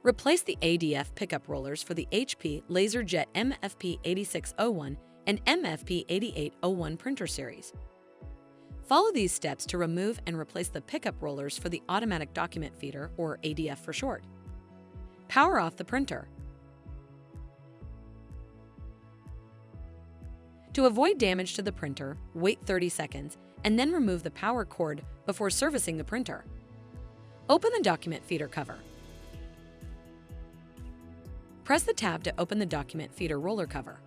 Replace the ADF pickup rollers for the HP LaserJet MFP 8601 and MFP 8801 printer series. Follow these steps to remove and replace the pickup rollers for the automatic document feeder, or ADF for short. Power off the printer. To avoid damage to the printer, wait 30 seconds and then remove the power cord before servicing the printer. Open the document feeder cover. Press the tab to open the document feeder roller cover.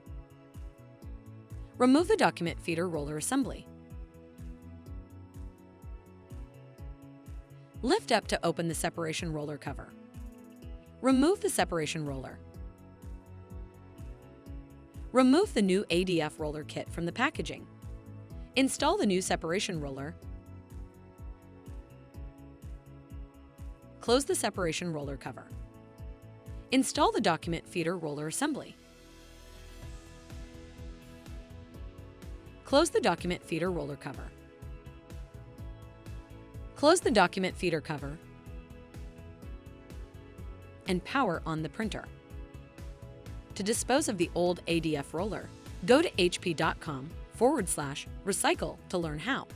Remove the document feeder roller assembly. Lift up to open the separation roller cover. Remove the separation roller. Remove the new ADF roller kit from the packaging. Install the new separation roller. Close the separation roller cover. Install the document feeder roller assembly. Close the document feeder roller cover. Close the document feeder cover and power on the printer. To dispose of the old ADF roller, go to hp.com/recycle to learn how.